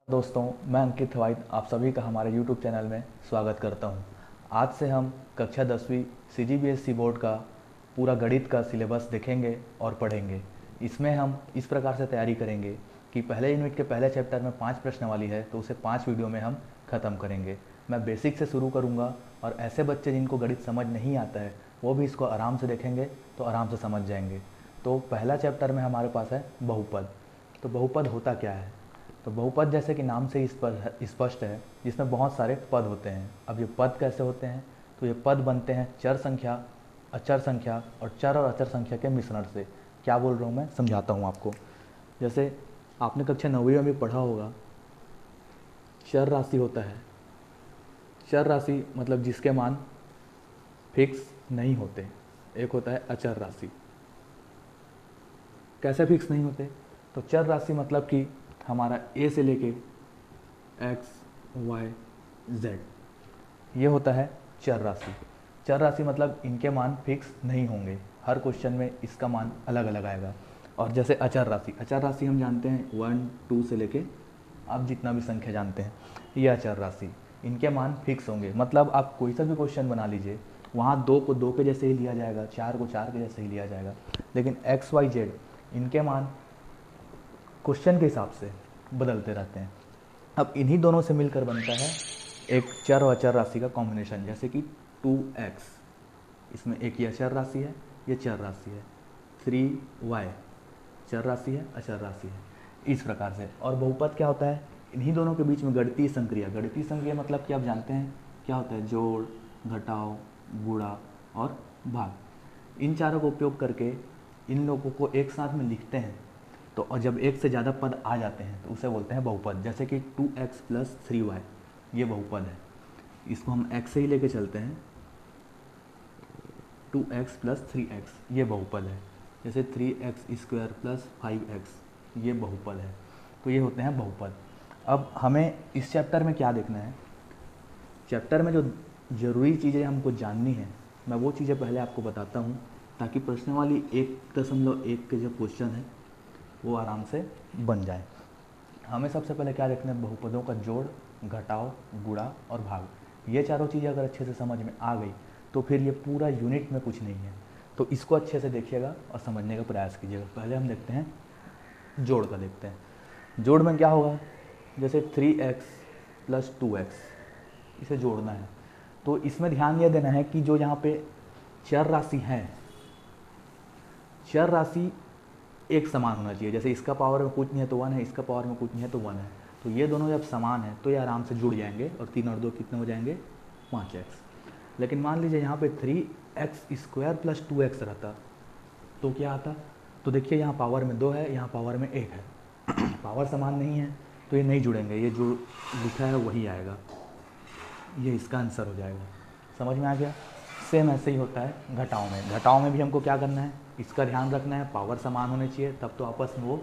दोस्तों, मैं अंकित वाइद आप सभी का हमारे YouTube चैनल में स्वागत करता हूं। आज से हम कक्षा 10वीं CGBSE बोर्ड का पूरा गणित का सिलेबस देखेंगे और पढ़ेंगे। इसमें हम इस प्रकार से तैयारी करेंगे कि पहले यूनिट के पहले चैप्टर में 5 प्रश्नावली है, तो उसे 5 वीडियो में हम ख़त्म करेंगे। मैं बेसिक से शुरू करूँगा और ऐसे बच्चे जिनको गणित समझ नहीं आता है वो भी इसको आराम से देखेंगे तो आराम से समझ जाएंगे। तो पहला चैप्टर में हमारे पास है बहुपद। तो बहुपद होता क्या है? तो बहुपद जैसे कि नाम से ही स्पष्ट है, जिसमें बहुत सारे पद होते हैं। अब ये पद कैसे होते हैं? तो ये पद बनते हैं चर संख्या, अचर संख्या और चर और अचर संख्या के मिश्रण से। क्या बोल रहा हूँ मैं, समझाता हूँ आपको। जैसे आपने कक्षा 9वीं में भी पढ़ा होगा, चर राशि होता है। चर राशि मतलब जिसके मान फिक्स नहीं होते। एक होता है अचर राशि। कैसे फिक्स नहीं होते? तो चर राशि मतलब कि हमारा ए से लेके एक्स वाई जेड, ये होता है चर राशि। चर राशि मतलब इनके मान फिक्स नहीं होंगे, हर क्वेश्चन में इसका मान अलग अलग आएगा। और जैसे अचर राशि, अचर राशि हम जानते हैं 1 2 से लेके आप जितना भी संख्या जानते हैं, ये अचर राशि। इनके मान फिक्स होंगे, मतलब आप कोई सा भी क्वेश्चन बना लीजिए, वहाँ 2 को 2 के जैसे ही लिया जाएगा, 4 को 4 के जैसे ही लिया जाएगा। लेकिन एक्स वाई जेड इनके मान क्वेश्चन के हिसाब से बदलते रहते हैं। अब इन्हीं दोनों से मिलकर बनता है एक चर और अचर राशि का कॉम्बिनेशन। जैसे कि 2x, इसमें एक ये अचर राशि है, ये चर राशि है। 3y चर राशि है, अचर राशि है, इस प्रकार से। और बहुपद क्या होता है? इन्हीं दोनों के बीच में गणितीय संक्रिया। गणितीय संक्रिया मतलब कि आप जानते हैं क्या होता है? जोड़, घटाव, गुणा और भाग। इन चारों का उपयोग करके इन लोगों को एक साथ में लिखते हैं, तो और जब एक से ज़्यादा पद आ जाते हैं तो उसे बोलते हैं बहुपद। जैसे कि 2x + 3y, ये बहुपद है। इसको हम x से ही लेके चलते हैं, 2x + 3x ये बहुपद है। जैसे 3x² + 5x ये बहुपद है। तो ये होते हैं बहुपद। अब हमें इस चैप्टर में क्या देखना है? चैप्टर में जो ज़रूरी चीज़ें हमको जाननी है, मैं वो चीज़ें पहले आपको बताता हूँ, ताकि प्रश्नावली 1.1 के जो क्वेश्चन है वो आराम से बन जाए। हमें सबसे पहले क्या देखना है? बहुपदों का जोड़, घटाव, गुणा और भाग। ये चारों चीज़ें अगर अच्छे से समझ में आ गई तो फिर ये पूरा यूनिट में कुछ नहीं है। तो इसको अच्छे से देखिएगा और समझने का प्रयास कीजिएगा। पहले हम देखते हैं जोड़ का, देखते हैं जोड़ में क्या होगा। जैसे 3x + 2x, इसे जोड़ना है। तो इसमें ध्यान यह देना है कि जो यहाँ पे चर राशि है, चर राशि एक समान होना चाहिए। जैसे इसका पावर में कुछ नहीं है तो 1 है, इसका पावर में कुछ नहीं है तो 1 है। तो ये दोनों जब समान है तो ये आराम से जुड़ जाएंगे और 3 और 2 कितने हो जाएंगे? 5x। लेकिन मान लीजिए यहाँ पे 3x² + 2x रहता तो क्या आता? तो देखिए यहाँ पावर में 2 है, यहाँ पावर में 1 है। पावर समान नहीं है तो ये नहीं जुड़ेंगे, ये जो लिखा है वही आएगा, ये इसका आंसर हो जाएगा। समझ में आ गया? सेम ऐसे ही होता है घटाव में। घटाव में भी हमको क्या करना है? इसका ध्यान रखना है, पावर समान होने चाहिए, तब तो आपस में वो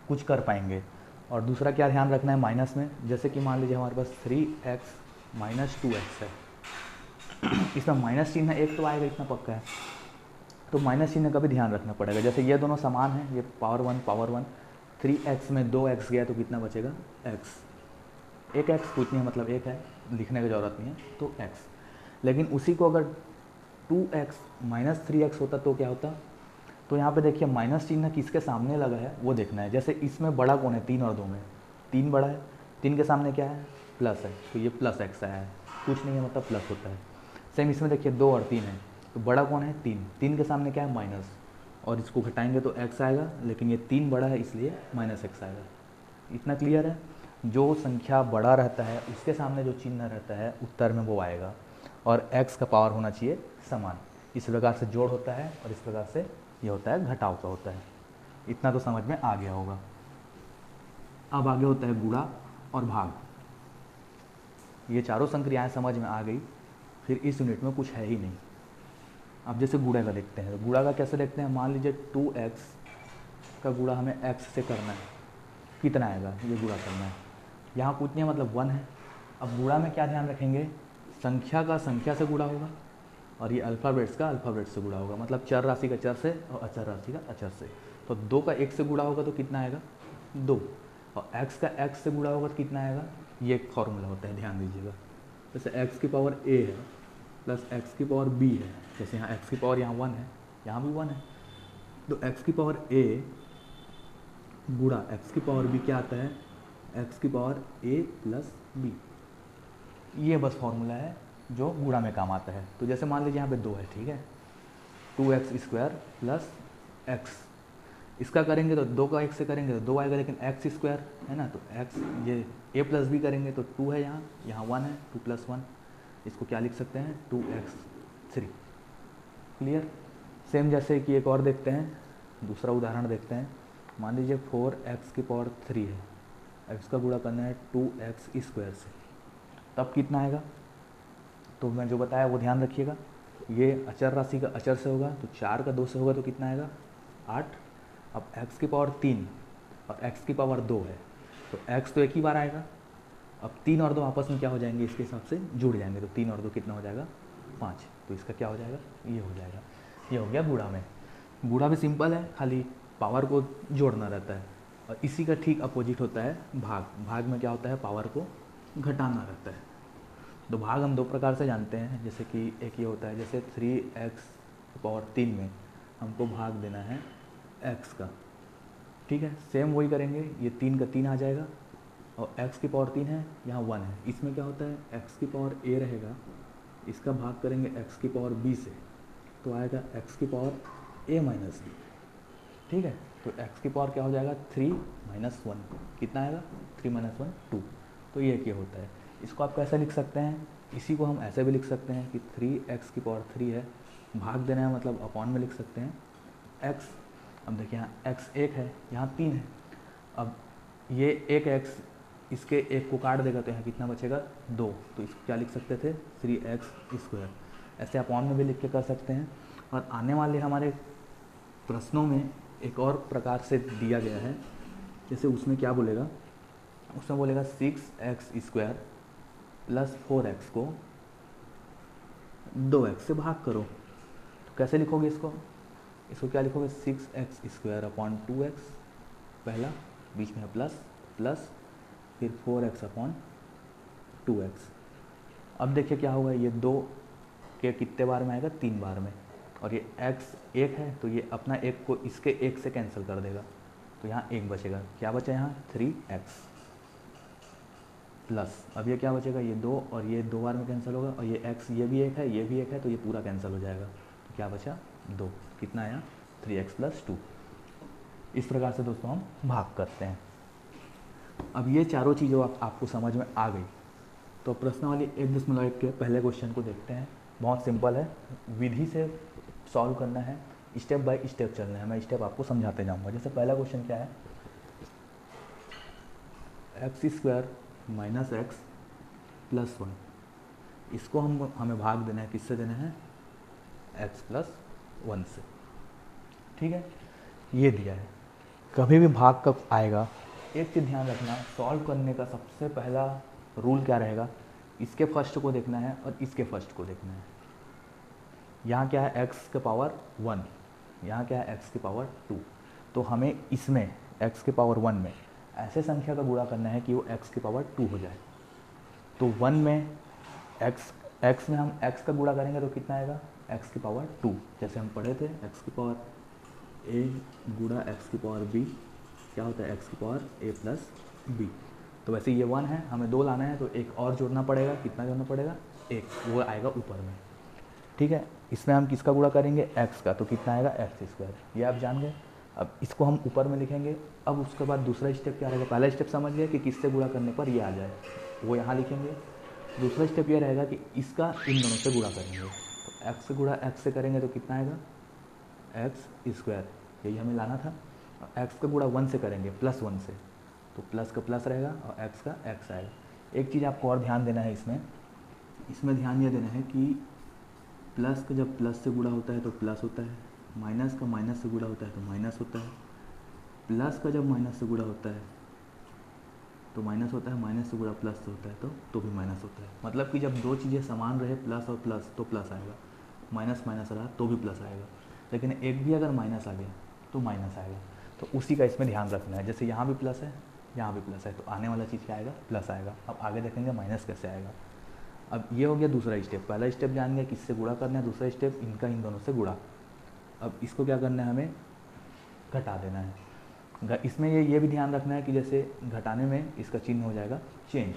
कुछ कर पाएंगे। और दूसरा क्या ध्यान रखना है? माइनस में। जैसे कि मान लीजिए हमारे पास 3x - 2x है, इसमें माइनस चिन्ह एक तो आएगा, इतना पक्का है। तो माइनस चिन्ह का भी ध्यान रखना पड़ेगा। जैसे ये दोनों समान हैं, ये पावर 1 3x में 2x गया तो कितना बचेगा? x। एक x कुछ नहीं है, मतलब एक है, लिखने की ज़रूरत नहीं है, तो x। लेकिन उसी को अगर 2x - 3x होता तो क्या होता? तो यहाँ पे देखिए माइनस चिन्ह किसके सामने लगा है वो देखना है। जैसे इसमें बड़ा कौन है? 3 और 2 में 3 बड़ा है, 3 के सामने क्या है? प्लस है, तो ये +x आया है। कुछ नहीं है मतलब प्लस होता है। सेम इसमें देखिए 2 और 3 है, तो बड़ा कौन है? 3, 3 के सामने क्या है? माइनस, और इसको घटाएंगे तो x आएगा, लेकिन ये 3 बड़ा है इसलिए -x आएगा। इतना क्लियर है? जो संख्या बड़ा रहता है उसके सामने जो चिन्ह रहता है उत्तर में वो आएगा, और x का पावर होना चाहिए समान। इस प्रकार से जोड़ होता है और इस प्रकार से ये होता है घटाव का होता है। इतना तो समझ में आ गया होगा। अब आगे होता है गुणा और भाग। ये चारों संक्रियाएं समझ में आ गई, फिर इस यूनिट में कुछ है ही नहीं। अब जैसे गुणा का देखते हैं, तो गुणा का कैसे देखते हैं? मान लीजिए 2x का गुणा हमें x से करना है, कितना आएगा? ये गुणा करना है, यहाँ कुछ नहीं है मतलब 1 है। अब गुणा में क्या ध्यान रखेंगे? संख्या का संख्या से गुणा होगा और ये अल्फ़ाबेट्स का अल्फ़ाबेट से गुणा होगा, मतलब चर राशि का चर से और अचर राशि का अचर से। तो 2 का 1 से गुणा होगा तो कितना आएगा? 2। और x का x से गुणा होगा तो कितना आएगा, ये एक फॉर्मूला होता है, ध्यान दीजिएगा। जैसे x की पावर a है प्लस x की पावर b है, जैसे यहाँ x की पावर यहाँ 1 है, यहाँ भी 1 है, तो x की पावर a गुणा x की पावर b क्या आता है, x की पावर a प्लस b। ये बस फॉर्मूला है जो गुणा में काम आता है। तो जैसे मान लीजिए यहाँ पे 2 है, ठीक है, 2x² प्लस x, इसका करेंगे तो 2 का x से करेंगे तो 2 आएगा, लेकिन x² है ना, तो x ये a प्लस b करेंगे तो 2 है, यहाँ 1 है, 2 प्लस 1, इसको क्या लिख सकते हैं, 2x3। क्लियर। सेम जैसे कि एक और देखते हैं, दूसरा उदाहरण देखते हैं। मान लीजिए 4x की पावर 3 है, x का गुणा करना है 2x² से, तब कितना आएगा, तो मैं जो बताया वो ध्यान रखिएगा। ये अचर राशि का अचर से होगा तो 4 का 2 से होगा तो कितना आएगा, 8। अब x की पावर 3 और x की पावर 2 है, तो x तो एक ही बार आएगा, अब 3 और 2 आपस में क्या हो जाएंगे, इसके हिसाब से जुड़ जाएंगे, तो 3 और 2 कितना हो जाएगा, 5। तो इसका क्या हो जाएगा, ये हो जाएगा। ये हो गया गुणा में। गुणा भी सिंपल है, खाली पावर को जोड़ना रहता है। और इसी का ठीक अपोजिट होता है भाग। भाग में क्या होता है, पावर को घटाना रहता है। तो भाग हम 2 प्रकार से जानते हैं, जैसे कि एक ये होता है, जैसे 3x पावर 3 में हमको भाग देना है x का, ठीक है, सेम वही करेंगे, ये 3 का 3 आ जाएगा, और x की पावर 3 है, यहाँ 1 है, इसमें क्या होता है, x की पावर a रहेगा, इसका भाग करेंगे x की पावर b से, तो आएगा x की पावर a माइनस b, ठीक है। तो x की पावर क्या हो जाएगा, 3 माइनस 1, कितना आएगा, 3 माइनस 1 2। तो ये क्या होता है, इसको आप कैसे लिख सकते हैं, इसी को हम ऐसे भी लिख सकते हैं कि 3x की पावर 3 है, भाग देना है मतलब अपॉन में लिख सकते हैं x। अब देखिए यहाँ x 1 है, यहाँ 3 है, अब ये एक x इसके एक को काट देगा तो यहाँ कितना बचेगा, 2, तो इसको क्या लिख सकते थे, 3x²। ऐसे अपॉन में भी लिख के कर सकते हैं। और आने वाले हमारे प्रश्नों में एक और प्रकार से दिया गया है, जैसे उसमें क्या बोलेगा, उसमें बोलेगा 6x² प्लस 4x को 2x से भाग करो। तो कैसे लिखोगे इसको, इसको क्या लिखोगे, 6x² अपॉन 2x, पहला बीच में प्लस प्लस, फिर 4x अपॉन 2x। अब देखिए क्या होगा, ये 2 के कितने बार में आएगा, 3 बार में, और ये x 1 है तो ये अपना 1 को इसके 1 से कैंसिल कर देगा, तो यहाँ 1 बचेगा, क्या बचा यहाँ 3x प्लस, अब ये क्या बचेगा, ये 2 और ये 2 बार में कैंसिल होगा, और ये x ये भी 1 है ये भी 1 है, तो ये पूरा कैंसिल हो जाएगा, तो क्या बचा 2, कितना आया 3x प्लस 2। इस प्रकार से दोस्तों हम भाग करते हैं। अब ये चारों चीज़ों आपको समझ में आ गई, तो प्रश्नावली 1.1 के पहले क्वेश्चन को देखते हैं। बहुत सिंपल है, विधि से सॉल्व करना है, स्टेप बाय स्टेप चलना है, मैं स्टेप आपको समझाते जाऊंगा। जैसे पहला क्वेश्चन क्या है, x² माइनस x प्लस 1, इसको हमें भाग देना है, किससे देना है, x प्लस 1 से, ठीक है। ये दिया है, कभी भी भाग कब आएगा, एक चीज़ ध्यान रखना, सॉल्व करने का सबसे पहला रूल क्या रहेगा, इसके फर्स्ट को देखना है और इसके फर्स्ट को देखना है। यहाँ क्या है, x के पावर 1, यहाँ क्या है, x की पावर 2, तो हमें इसमें x के पावर 1 में ऐसे संख्या का गुणा करना है कि वो x की पावर 2 हो जाए। तो 1 में x में हम x का गुणा करेंगे तो कितना आएगा, x की पावर 2, जैसे हम पढ़े थे, x की पावर a गुणा x की पावर b क्या होता है, x की पावर a प्लस b। तो वैसे ये 1 है, हमें 2 लाना है तो एक और जोड़ना पड़ेगा, कितना जोड़ना पड़ेगा, 1, वो आएगा ऊपर में, ठीक है। इसमें हम किसका गुणा करेंगे, x का, तो कितना आएगा x², ये आप जान गए। अब इसको हम ऊपर में लिखेंगे। अब उसके बाद दूसरा स्टेप क्या रहेगा, पहला स्टेप समझ गए कि किससे गुणा करने पर ये आ जाए, वो यहाँ लिखेंगे। दूसरा स्टेप ये रहेगा कि इसका इन दोनों से गुणा करेंगे, तो x से गुणा x से करेंगे तो कितना आएगा, x², यही हमें लाना था। और x का गुणा 1 से करेंगे, प्लस 1 से, तो प्लस का प्लस रहेगा और x का x आएगा। एक चीज़ आपको और ध्यान देना है, इसमें ध्यान ये देना है कि प्लस का जब प्लस से गुणा होता है तो प्लस होता है, माइनस का माइनस से गुणा होता है तो माइनस होता है, प्लस का जब माइनस से गुणा होता है तो माइनस होता है, माइनस से गुणा प्लस से होता है तो भी माइनस होता है। मतलब कि जब दो चीज़ें समान रहे, प्लस और प्लस, तो प्लस आएगा, माइनस माइनस रहा तो भी प्लस आएगा, लेकिन एक भी अगर माइनस आ गया तो माइनस आएगा। तो उसी का इसमें ध्यान रखना है। जैसे यहाँ भी प्लस है यहाँ भी प्लस है, तो आने वाला चीज़ क्या आएगा, प्लस आएगा। अब आगे देखेंगे माइनस कैसे आएगा। अब ये हो गया दूसरा स्टेप। पहला स्टेप जान गया किससे गुणा करना है, दूसरा स्टेप इनका इन दोनों से गुणा। अब इसको क्या करना है, हमें घटा देना है। इसमें ये भी ध्यान रखना है कि जैसे घटाने में इसका चिन्ह हो जाएगा चेंज।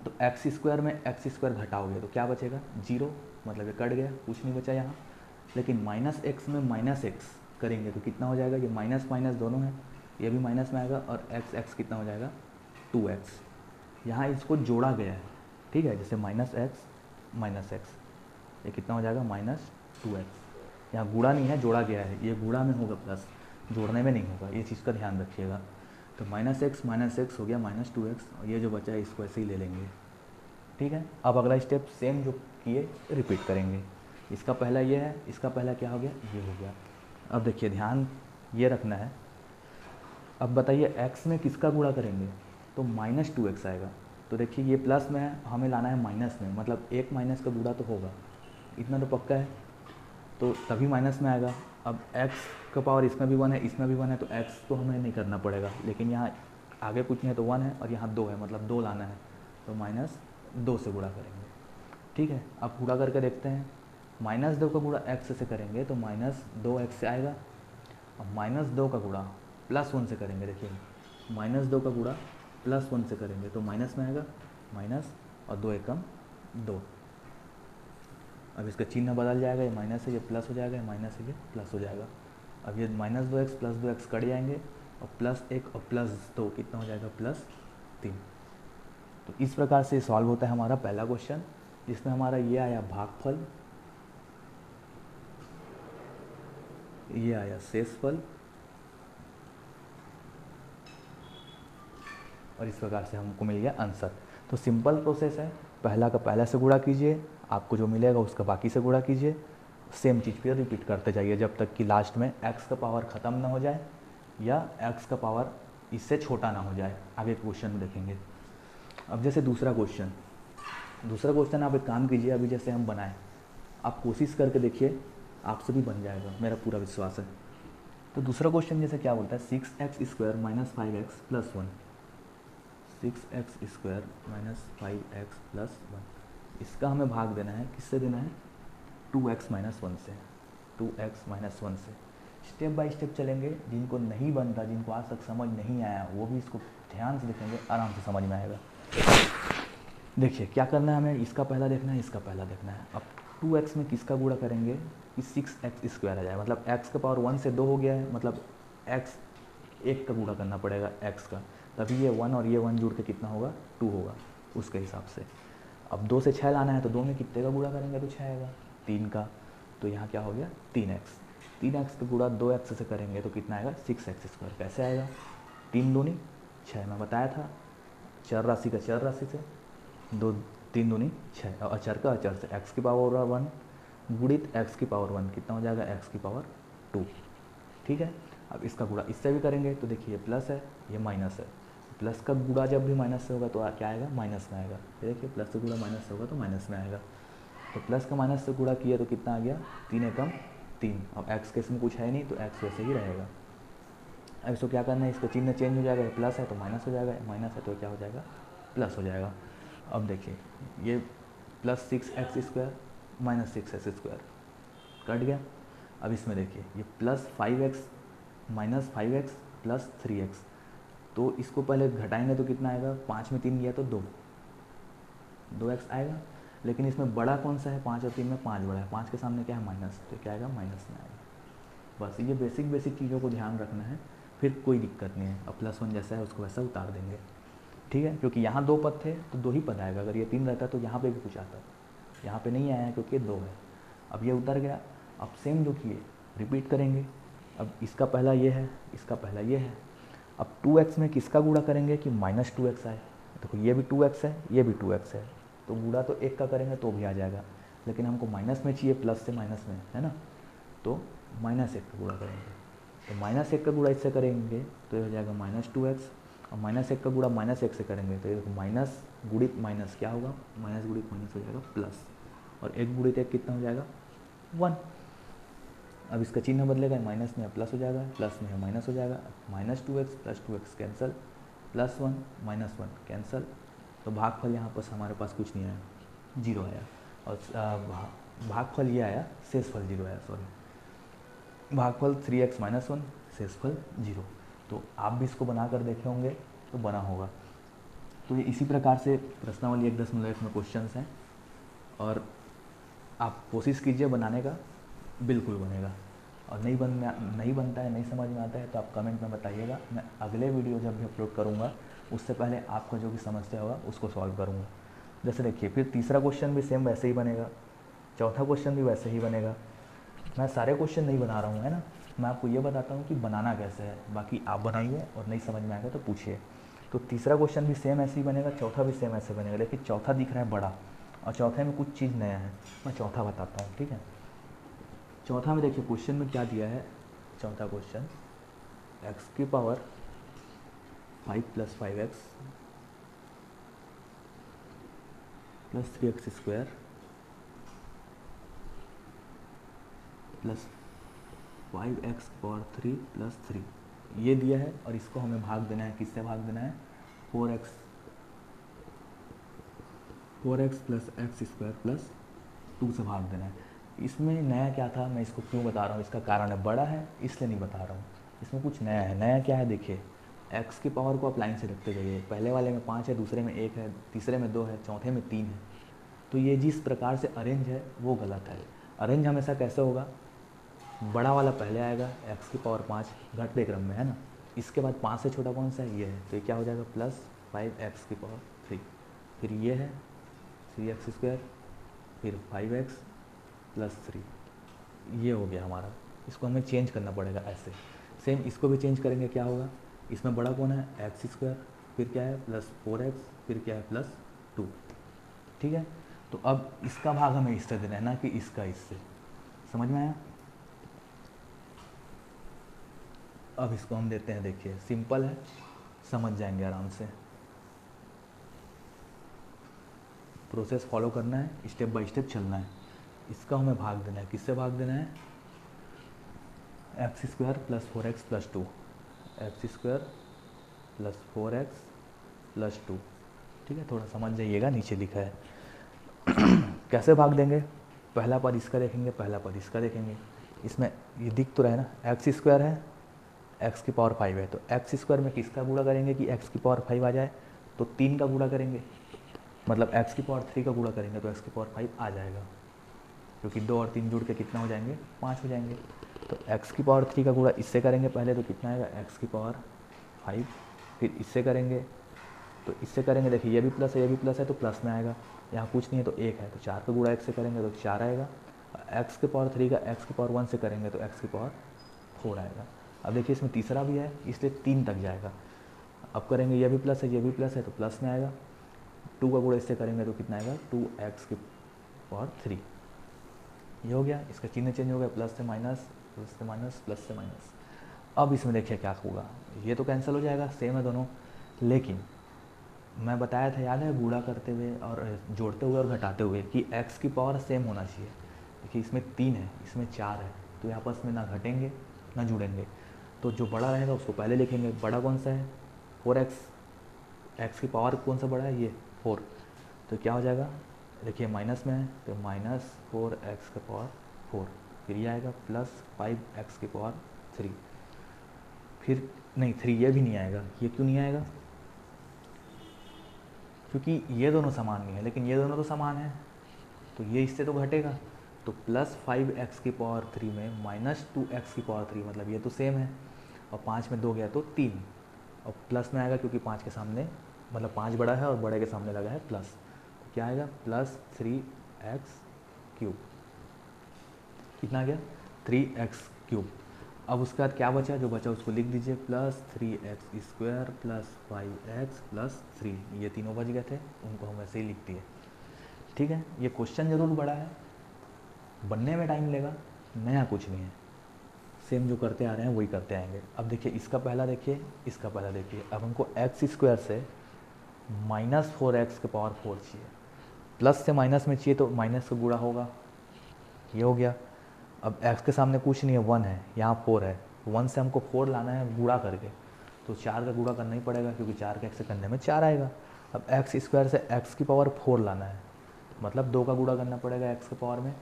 तो एक्स स्क्वायर में एक्स स्क्वायर घटाओगे तो क्या बचेगा, 0, मतलब ये कट गया, कुछ नहीं बचा यहाँ। लेकिन माइनस एक्स में माइनस एक्स करेंगे तो कितना हो जाएगा, ये माइनस माइनस दोनों है, ये भी माइनस में आएगा, और एक्स एक्स कितना हो जाएगा 2x। यहाँ इसको जोड़ा गया है, ठीक है, जैसे माइनस एक्स, ये कितना हो जाएगा -2x। यहाँ गुणा नहीं है, जोड़ा गया है, ये गुणा में होगा प्लस, जोड़ने में नहीं होगा, ये चीज़ का ध्यान रखिएगा। तो -x हो गया -2x, और ये जो बचा है इसको ऐसे ही ले लेंगे, ठीक है। अब अगला स्टेप सेम जो किए रिपीट करेंगे। इसका पहला ये है, इसका पहला क्या हो गया, ये हो गया। अब देखिए ध्यान ये रखना है। अब बताइए x में किसका गुणा करेंगे, तो -2x आएगा। तो देखिए ये प्लस में है, हमें लाना है माइनस में, मतलब एक माइनस का गुणा तो होगा, इतना तो पक्का है, तो तभी माइनस में आएगा। अब x का पावर इसमें भी 1 है, इसमें भी 1 है, तो x तो हमें नहीं करना पड़ेगा, लेकिन यहाँ आगे कुछ नहीं है तो 1 है, और यहाँ 2 है, मतलब 2 लाना है, तो -2 से गुणा करेंगे, ठीक है। अब गुणा करके देखते हैं, -2 का गुणा x से करेंगे तो -2x से आएगा। अब -2 का गुणा +1 से करेंगे, देखिए -2 का गुणा +1 से करेंगे तो माइनस में आएगा, माइनस और 2 एकम 2। अब इसका चिन्ह बदल जाएगा, ये माइनस है ये प्लस हो जाएगा, ये माइनस है ये प्लस हो जाएगा। अब ये -2x + 2x कट जाएंगे, और +1 और +2 कितना हो जाएगा, +3। तो इस प्रकार से सॉल्व होता है हमारा पहला क्वेश्चन, जिसमें हमारा ये आया भागफल, ये आया शेषफल, और इस प्रकार से हमको मिल गया आंसर। तो सिंपल प्रोसेस है, पहला का पहला से गुणा कीजिए, आपको जो मिलेगा उसका बाकी से गुणा कीजिए, सेम चीज़ फिर रिपीट करते जाइए जब तक कि लास्ट में x का पावर ख़त्म ना हो जाए या x का पावर इससे छोटा ना हो जाए। आगे क्वेश्चन में देखेंगे। अब जैसे दूसरा क्वेश्चन आप एक काम कीजिए, अभी जैसे हम बनाएं, आप कोशिश करके देखिए, आपसे भी बन जाएगा, मेरा पूरा विश्वास है। तो दूसरा क्वेश्चन जैसे क्या बोलता है, 6x² - 5x + 1, 6x² - 5x + 1, इसका हमें भाग देना है, किससे देना है, 2x - 1 से, 2x - 1 से। स्टेप बाय स्टेप चलेंगे, जिनको नहीं बनता, जिनको आज तक समझ नहीं आया, वो भी इसको ध्यान से देखेंगे, आराम से समझ में आएगा। देखिए क्या करना है हमें, इसका पहला देखना है, इसका पहला देखना है। अब 2x में किसका गुणा करेंगे कि 6x² आ जाए, मतलब x का पावर 1 से 2 हो गया है, मतलब x 1 का गुणा करना पड़ेगा x का, तभी ये 1 और ये 1 जुड़ के कितना होगा, 2 होगा उसके हिसाब से। अब 2 से 6 लाना है, तो 2 में कितने का गुणा करेंगे तो 6 आएगा, 3 का, तो यहाँ क्या हो गया 3x। 3x का गुणा 2x से करेंगे तो कितना आएगा, 6x²। कैसे आएगा, 3 दूनी 6, मैं बताया था, चर राशि का चर राशि से, 3 दूनी 6, और अचर का अचर से, x की पावर 1 गुणित x की पावर 1 कितना हो जाएगा, x की पावर 2, ठीक है। अब इसका गुणा इससे भी करेंगे तो देखिए ये प्लस है, ये माइनस है, प्लस का गुणा जब भी माइनस से होगा तो क्या आएगा, माइनस में आएगा। ये देखिए प्लस से गुणा माइनस से होगा तो माइनस में आएगा, तो प्लस का माइनस से गुणा किया तो कितना आ गया, 3 एकम 3। अब एक्स के इसमें कुछ है नहीं तो एक्स वैसे ही रहेगा। अब इसको क्या करना है, इसका चिन्ह चेंज हो जाएगा, प्लस है तो माइनस हो जाएगा, माइनस है तो क्या हो जाएगा, प्लस हो जाएगा। अब देखिए ये +6x² - 6x² कट गया। अब इसमें देखिए ये +5x - 5x + 3x, तो इसको पहले घटाएंगे तो कितना आएगा, 5 में 3 गया तो 2x आएगा। लेकिन इसमें बड़ा कौन सा है, 5 और 3 में 5 बड़ा है, 5 के सामने क्या है, माइनस, तो क्या आएगा, माइनस में आएगा। बस ये बेसिक चीज़ों को ध्यान रखना है, फिर कोई दिक्कत नहीं है। अब +1 जैसा है उसको वैसा उतार देंगे, ठीक है, क्योंकि यहाँ 2 पद थे तो 2 ही पद आएगा। अगर ये 3 रहता तो यहाँ पे भी कुछ आता, यहाँ पे नहीं आया है क्योंकि 2 है। अब ये उतर गया। अब सेम जो किए रिपीट करेंगे। अब इसका पहला ये है, इसका पहला ये है। अब 2x में किसका गुणा करेंगे कि -2x आए, देखो ये भी 2x है, ये भी 2x है, तो गुणा तो 1 का करेंगे तो भी आ जाएगा, लेकिन हमको माइनस में चाहिए, प्लस से माइनस में है ना, तो -1 का गुणा करेंगे। तो -1 का गुणा इससे करेंगे तो ये हो जाएगा -2x, और -1 का गुणा -1 से करेंगे तो ये माइनस गुणित माइनस क्या होगा, माइनस गुणित माइनस हो जाएगा प्लस, और 1 गुणित 1 कितना हो जाएगा, 1। अब इसका चिन्ह बदलेगा, माइनस में प्लस हो जाएगा, प्लस में माइनस हो जाएगा, -2x + 2x कैंसिल, +1 -1 कैंसल, तो भागफल यहाँ पर हमारे पास कुछ नहीं आया, 0 आया। और भागफल ये आया, शेषफल 0 आया, सॉरी, भागफल 3x - 1, शेषफल 0। तो आप भी इसको बना कर देखे होंगे तो बना होगा। तो ये इसी प्रकार से प्रश्नावली 1.1 में क्वेश्चंस हैं, और आप कोशिश कीजिए बनाने का, बिल्कुल बनेगा। और नहीं बनता है, नहीं समझ में आता है तो आप कमेंट में बताइएगा। मैं अगले वीडियो जब भी अपलोड करूँगा उससे पहले आपका जो भी समस्या होगा उसको सॉल्व करूँगा। जैसे देखिए, फिर तीसरा क्वेश्चन भी सेम वैसे ही बनेगा, चौथा क्वेश्चन भी वैसे ही बनेगा। मैं सारे क्वेश्चन नहीं बना रहा हूँ, है ना, मैं आपको ये बताता हूँ कि बनाना कैसे है, बाकी आप बनाइए और नहीं समझ में आएगा तो पूछिए। तो तीसरा क्वेश्चन भी सेम ऐसे ही बनेगा, चौथा भी सेम ऐसे बनेगा। लेकिन चौथा दिख रहा है बड़ा, और चौथे में कुछ चीज़ नया है, मैं चौथा बताता हूँ, ठीक है। चौथा में देखिए क्वेश्चन में क्या दिया है। चौथा question, x³ 5 + 5x + 3x² + 5x³ + 3 ये दिया है, और इसको हमें भाग देना है, किससे भाग देना है, 4x + x² + 2 से भाग देना है। इसमें नया क्या था, मैं इसको क्यों बता रहा हूँ, इसका कारण है, बड़ा है इसलिए नहीं बता रहा हूँ। इसमें कुछ नया है। नया क्या है, देखिए, x की पावर को आप लाइन से रखते जाइए। पहले वाले में 5 है, दूसरे में 1 है, तीसरे में 2 है, चौथे में 3 है। तो ये जिस प्रकार से अरेंज है वो गलत है। अरेंज हमेशा कैसे होगा, बड़ा वाला पहले आएगा, x की पावर 5 घटते क्रम में, है ना। इसके बाद 5 से छोटा कौन सा है, ये है, तो ये क्या हो जाएगा, +5x³ 3। फिर ये है 3x², फिर 5x + 3, ये हो गया हमारा। इसको हमें चेंज करना पड़ेगा ऐसे। सेम इसको भी चेंज करेंगे, क्या होगा, इसमें बड़ा कौन है, x², फिर क्या है +4x, फिर क्या है +2, ठीक है। तो अब इसका भाग हमें इससे देना है ना कि इसका इससे, समझ में आया। अब इसको हम देते हैं, देखिए सिंपल है, समझ जाएंगे आराम से। प्रोसेस फॉलो करना है, स्टेप बाय स्टेप चलना है। इसका हमें भाग देना है, किससे भाग देना है, x² + 4x + 2, x² + 4x + 2, ठीक है। थोड़ा समझ जाइएगा, नीचे लिखा है। कैसे भाग देंगे, पहला पद इसका देखेंगे, पहला पद इसका देखेंगे। इसमें ये दिख तो रहा है ना, x² है, x की पावर 5 है, तो x² में किसका गुणा करेंगे कि x की पावर 5 आ जाए, तो 3 का गुणा करेंगे, मतलब x की पावर 3 का गुणा करेंगे तो x की पावर 5 आ जाएगा, क्योंकि 2 और 3 जुड़ के कितना हो जाएंगे, 5 हो जाएंगे। तो x की पावर 3 का गुणा इससे करेंगे पहले, तो कितना आएगा, x की पावर 5, फिर इससे करेंगे, तो इससे करेंगे, देखिए ये भी प्लस है, ये भी प्लस है, तो प्लस में आएगा, यहाँ कुछ नहीं है तो 1 है, तो 4 का गुणा x से करेंगे तो 4 आएगा। x की पावर 3 का x की पावर 1 से करेंगे तो x की पावर 4 आएगा। अब देखिए इसमें तीसरा भी है, इसलिए 3 तक जाएगा। अब करेंगे, ये भी प्लस है, ये भी प्लस है, तो प्लस में आएगा। 2 का गुणा इससे करेंगे तो कितना आएगा, 2x की पावर 3, ये हो गया। इसका चिन्ह चेंज हो गया, प्लस से माइनस, प्लस से माइनस, प्लस से माइनस। अब इसमें देखिए क्या होगा, ये तो कैंसिल हो जाएगा, सेम है दोनों। लेकिन मैं बताया था, याद है, गुणा करते हुए और जोड़ते हुए और घटाते हुए कि x की पावर सेम होना चाहिए। देखिए इसमें 3 है, इसमें 4 है, तो ये आपस में ना घटेंगे ना जुड़ेंगे। तो जो बड़ा रहेगा उसको पहले लिखेंगे। बड़ा कौन सा है, 4x, x की पावर कौन सा बड़ा है, ये 4, तो क्या हो जाएगा, देखिए माइनस में है तो -4x की पावर 4, फिर ये आएगा +5x की पावर 3, फिर नहीं 3 ये भी नहीं आएगा। ये क्यों नहीं आएगा, क्योंकि ये दोनों समान नहीं है, लेकिन ये दोनों तो समान है, तो ये इससे तो घटेगा। तो +5x की पावर 3 में -2x की पावर 3, मतलब ये तो सेम है, और 5 में 2 गया तो 3, और प्लस में आएगा क्योंकि 5 के सामने, मतलब 5 बड़ा है और बड़े के सामने लगा है प्लस, तो क्या आएगा +3x³, कितना आ गया, 3x³। अब उसके बाद क्या बचा, जो बचा उसको लिख दीजिए, +3x² + 5x + 3, ये तीनों बच गए थे, उनको हम ऐसे ही लिख दिए, ठीक है। ये क्वेश्चन ज़रूर बड़ा है, बनने में टाइम लेगा, नया कुछ नहीं है, सेम जो करते आ रहे हैं वही करते आएंगे। अब देखिए इसका पहला देखिए, इसका पहला देखिए। अब हमको x² से -4x की पावर 4 चाहिए, प्लस से माइनस में चाहिए तो माइनस का गुणा होगा, ये हो गया। अब x के सामने कुछ नहीं है, 1 है, यहाँ 4 है, 1 से हमको 4 लाना है गुणा करके, तो 4 का गुणा करना ही पड़ेगा, क्योंकि 4 का x से करने में 4 आएगा। अब एक्स स्क्वायर से x की पावर 4 लाना है, मतलब 2 का गुणा करना पड़ेगा x के पावर में,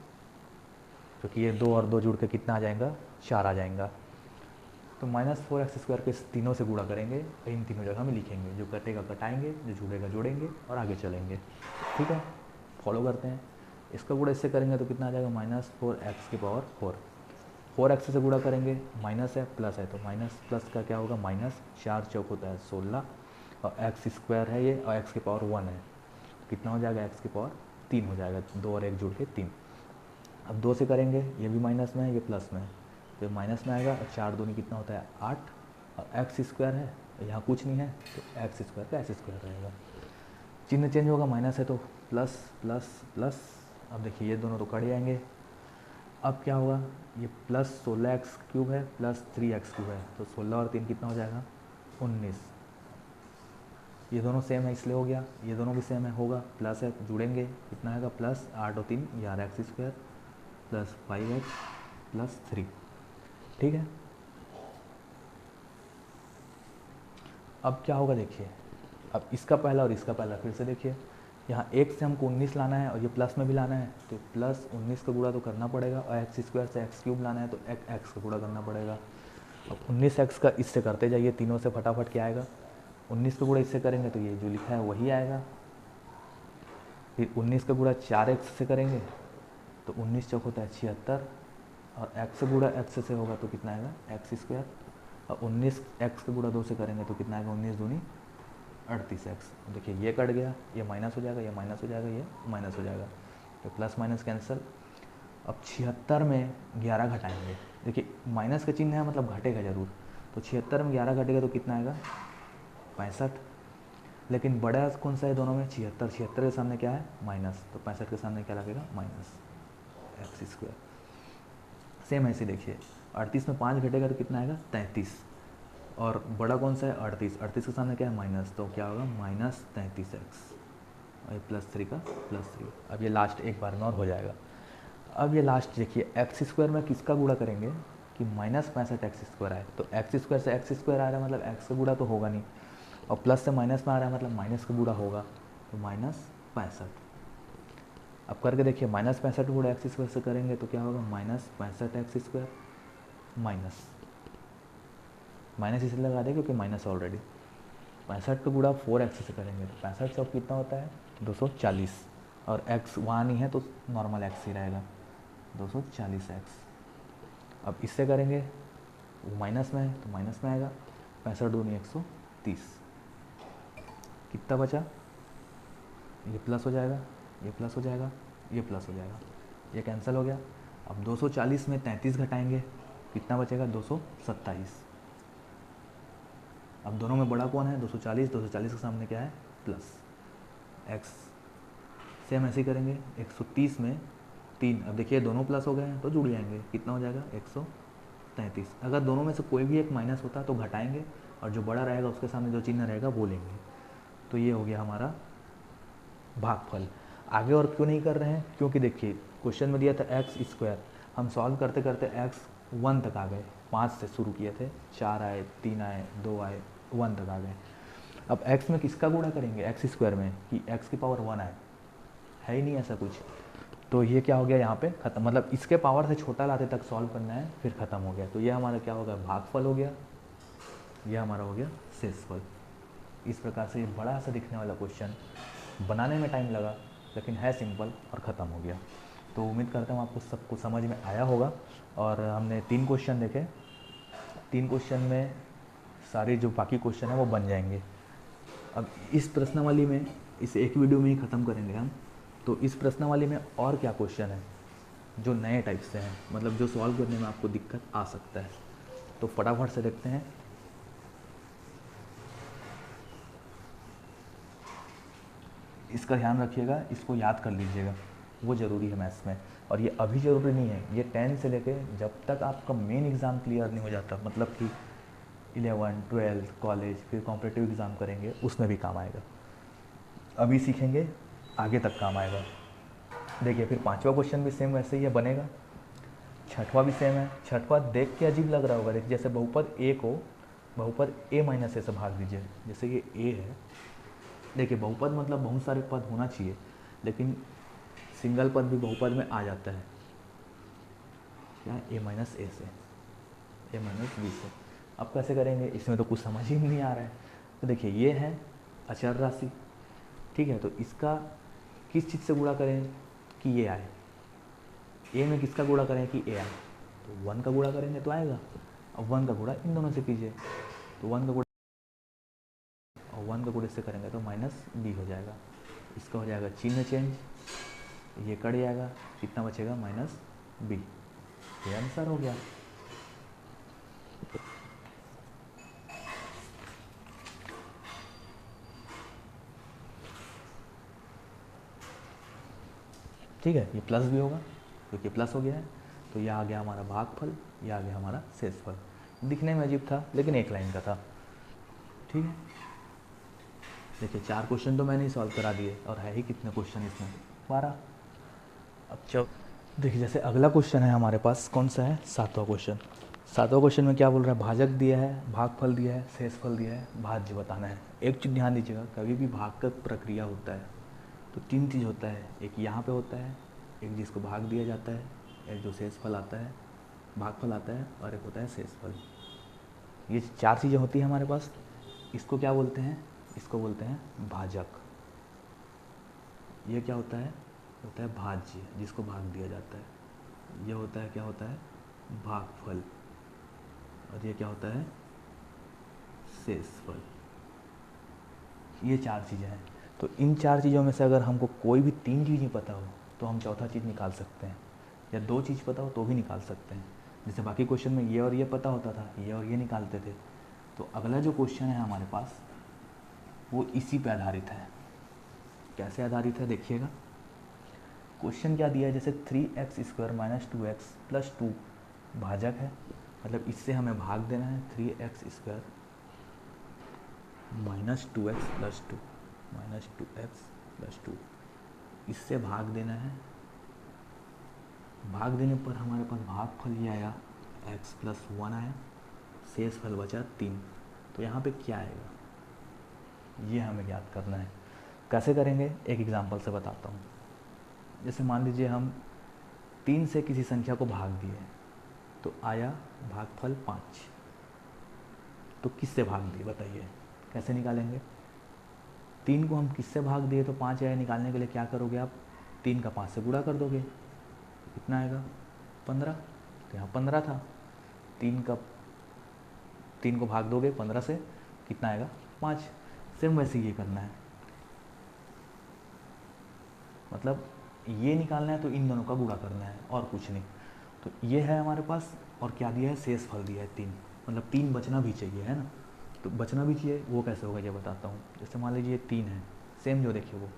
क्योंकि ये 2 और 2 जुड़ के कितना आ जाएगा, 4 आ जाएगा। तो -4x² के तीनों से गुणा करेंगे, इन तीनों जगह में लिखेंगे, जो कटेगा कटाएंगे, जो जुड़ेगा जोड़ेंगे और आगे चलेंगे। ठीक है, फॉलो करते हैं। इसका गुणा इससे करेंगे तो कितना आ जाएगा, -4x⁴। 4x से गुणा करेंगे, माइनस है प्लस है, तो माइनस प्लस का क्या होगा, माइनस, 4 चौक होता है 16, और x² है ये, और x की पावर 1 है, कितना हो जाएगा, x की पावर 3 हो जाएगा, 2 और 1 जुड़ के 3। अब 2 से करेंगे, ये भी माइनस में है, ये प्लस में है, तो माइनस में आएगा, और 4 दूनी कितना होता है 8, और x² है, यहाँ कुछ नहीं है, तो x² का s² रहेगा। चिन्ह चेंज होगा, माइनस है तो प्लस प्लस प्लस। अब देखिए ये दोनों तो कट जाएंगे। अब क्या होगा, ये प्लस 16x³ है प्लस 3x³ है, तो 16 और 3 कितना हो जाएगा, 19। ये दोनों सेम है इसलिए हो गया, ये दोनों भी सेम है, होगा, प्लस है जुड़ेंगे, कितना आएगा, प्लस 8 और 3 11x² प्लस 5x प्लस 3। ठीक है, अब क्या होगा देखिए, अब इसका पहला और इसका पहला फिर से देखिए, यहाँ एक से हमको 19 लाना है और ये प्लस में भी लाना है, तो प्लस 19 का गुणा तो करना पड़ेगा, और x² से x³ लाना है तो x का गुणा करना पड़ेगा। अब 19x का इससे करते जाइए, तीनों से फटाफट क्या आएगा, 19 का गुणा इससे करेंगे तो ये जो लिखा है वही आएगा। फिर 19 का गुणा 4x से करेंगे तो 19 चौक होता है 76, और x गुणा x से होगा तो कितना आएगा, x², और 19x का गुणा 2 से करेंगे तो कितना आएगा, 19 दूनी 38x। देखिए ये कट गया, ये माइनस हो जाएगा, ये माइनस हो जाएगा, ये माइनस हो जाएगा, तो प्लस माइनस कैंसिल। अब 76 में 11 घटाएंगे, देखिए माइनस का चिन्ह है मतलब घटेगा जरूर, तो 76 में 11 घटेगा तो कितना आएगा, 65। लेकिन बड़ा कौन सा है दोनों में, 76, 76 के सामने क्या है, माइनस, तो 65 के सामने क्या लगेगा, माइनस x²। सेम ऐसे देखिए, 38 में 5 घटेगा तो कितना आएगा, 33, और बड़ा कौन सा है, 38 के सामने क्या है, माइनस, तो क्या होगा, -33x, और ये +3 का +3। अब ये लास्ट एक बार में और हो जाएगा। अब ये लास्ट देखिए, x² में किसका गुणा करेंगे कि -65x² आए, तो x² से x² आ रहा है मतलब x का गुणा तो होगा नहीं, और प्लस से माइनस में आ रहा है मतलब माइनस का गुणा होगा, तो -65। अब करके देखिए, -65 गुणा x² से करेंगे तो क्या होगा, -65x², माइनस इसलिए लगा दें क्योंकि माइनस ऑलरेडी। 65 का गुणा 4x से करेंगे तो 65 चौक कितना होता है, 240, और x वहाँ नहीं है तो नॉर्मल x ही रहेगा, 240x। अब इससे करेंगे, वो माइनस में है तो माइनस में आएगा, 65 दूनी 130, कितना बचा, ये प्लस हो जाएगा, ये प्लस हो जाएगा, ये प्लस हो जाएगा, ये कैंसिल हो गया। अब 240 में 33 घटाएंगे, कितना बचेगा, 227। अब दोनों में बड़ा कौन है, 240 के सामने क्या है, प्लस x। सेम ऐसे ही करेंगे, 130 में 3, अब देखिए दोनों प्लस हो गए हैं तो जुड़ जाएंगे, कितना हो जाएगा, 133। अगर दोनों में से कोई भी एक माइनस होता तो घटाएंगे, और जो बड़ा रहेगा उसके सामने जो चिन्ह रहेगा वो लेंगे। तो ये हो गया हमारा भागफल। आगे और क्यों नहीं कर रहे हैं, क्योंकि देखिए क्वेश्चन में दिया था x², हम सॉल्व करते करते x 1 तक आ गए, 5 से शुरू किए थे, 4 आए, 3 आए, 2 आए, 1 तक आ गए। अब x में किसका गुणा करेंगे, x² में, कि x की पावर 1 आए, है ही नहीं ऐसा कुछ, तो ये क्या हो गया यहाँ पे खत्म, मतलब इसके पावर से छोटा लाते तक सॉल्व करना है, फिर ख़त्म हो गया। तो ये हमारा क्या होगा, भागफल हो गया, ये हमारा हो गया शेषफल। इस प्रकार से ये बड़ा सा दिखने वाला क्वेश्चन बनाने में टाइम लगा, लेकिन है सिंपल और ख़त्म हो गया। तो उम्मीद करता हूँ आपको सबको समझ में आया होगा। और हमने 3 क्वेश्चन देखे, 3 क्वेश्चन में सारे जो बाकी क्वेश्चन है वो बन जाएंगे। अब इस प्रश्नावली में, इस एक वीडियो में ही ख़त्म करेंगे हम। तो इस प्रश्नावली में और क्या क्वेश्चन है जो नए टाइप से हैं, मतलब जो सॉल्व करने में आपको दिक्कत आ सकता है, तो फटाफट से देखते हैं। इसका ध्यान रखिएगा, इसको याद कर लीजिएगा, वो ज़रूरी है मैथ्स में। और ये अभी ज़रूरी नहीं है, ये 10 से लेके जब तक आपका मेन एग्ज़ाम क्लियर नहीं हो जाता, मतलब कि 11, 12 कॉलेज, फिर कॉम्पिटिटिव एग्ज़ाम करेंगे, उसमें भी काम आएगा। अभी सीखेंगे, आगे तक काम आएगा। देखिए फिर 5वां क्वेश्चन भी सेम वैसे ही है, बनेगा। 6वां भी सेम है। 6वां देख के अजीब लग रहा होगा, देखिए जैसे बहुपद एक हो, बहुपद a माइनस ए से भाग दीजिए। जैसे ये a है, देखिए बहुपद मतलब बहुत सारे पद होना चाहिए, लेकिन सिंगल पद भी बहुपद में आ जाता है। क्या a माइनस ए से, a माइनस बी से। अब कैसे करेंगे, इसमें तो कुछ समझ ही नहीं आ रहा है। तो देखिए ये है अचर राशि, ठीक है, तो इसका किस चीज़ से गुणा करें कि ये आए, ए में किसका गुणा करें कि ए आए, तो 1 का गुणा करेंगे तो आएगा। अब 1 का गुणा इन दोनों से कीजिए, तो 1 का गुणा और 1 का गुणा इससे करेंगे तो माइनस बी हो जाएगा। इसका हो जाएगा चिन्ह चेंज, ये कट जाएगा, कितना बचेगा माइनस बी। ये आंसर हो गया। ठीक है, ये प्लस भी होगा क्योंकि प्लस हो गया है, तो यह आ गया हमारा भागफल, यह आ गया हमारा शेषफल। दिखने में अजीब था लेकिन एक लाइन का था। ठीक है, देखिए 4 क्वेश्चन तो मैंने ही सॉल्व करा दिए, और है ही कितने क्वेश्चन इसमें, 12। अब जब देखिए जैसे अगला क्वेश्चन है हमारे पास, कौन सा है, 7वां क्वेश्चन। 7वां क्वेश्चन में क्या बोल रहा है, भाजक दिया है, भागफल दिया है, शेषफल दिया है, भाज्य बताना है। एक चीज़ ध्यान दीजिएगा, कभी भी भाग का प्रक्रिया होता है तो 3 चीज़ होता है, एक यहाँ पे होता है, एक जिसको भाग दिया जाता है, एक जो शेषफल आता है, भागफल आता है, और एक होता है शेषफल। ये 4 चीज़ें होती हैं हमारे पास। इसको क्या बोलते हैं, इसको बोलते हैं भाजक। ये क्या होता है भाज्य, जिसको भाग दिया जाता है। ये होता है, क्या होता है, भागफल। और ये क्या होता है, शेषफल। ये 4 चीज़ें हैं। तो इन 4 चीज़ों में से अगर हमको कोई भी 3 चीज़ नहीं पता हो तो हम चौथा चीज़ निकाल सकते हैं, या 2 चीज़ पता हो तो भी निकाल सकते हैं। जैसे बाकी क्वेश्चन में ये और ये पता होता था, ये और ये निकालते थे। तो अगला जो क्वेश्चन है हमारे पास वो इसी पे आधारित है। कैसे आधारित है देखिएगा, क्वेश्चन क्या दिया है, जैसे 3x² माइनस 2x प्लस 2 भाजक है, मतलब इससे हमें भाग देना है। 3x² minus 2x plus 2 minus 2x plus 2, इससे भाग देना है। भाग देने पर हमारे पास भागफल ये आया x प्लस 1 आया, शेषफल बचा 3। तो यहाँ पे क्या आएगा ये हमें याद करना है। कैसे करेंगे, एक एग्जांपल से बताता हूँ। जैसे मान लीजिए हम 3 से किसी संख्या को भाग दिए तो आया भागफल 5। तो किससे भाग दिए बताइए, कैसे निकालेंगे। 3 को हम किससे भाग दिए तो 5 आया, निकालने के लिए क्या करोगे आप, 3 का 5 से गुणा कर दोगे, कितना आएगा 15। तो यहाँ 15 था, 3 को भाग दोगे 15 से, कितना आएगा 5। सेम वैसे ये करना है, मतलब ये निकालना है तो इन दोनों का गुणा करना है और कुछ नहीं। तो ये है हमारे पास, और क्या दिया है, शेषफल दिया है 3, मतलब 3 बचना भी चाहिए, है ना। तो बचना भी चाहिए, वो कैसे होगा ये बताता हूँ। जैसे मान लीजिए 3 है, सेम जो देखिए वो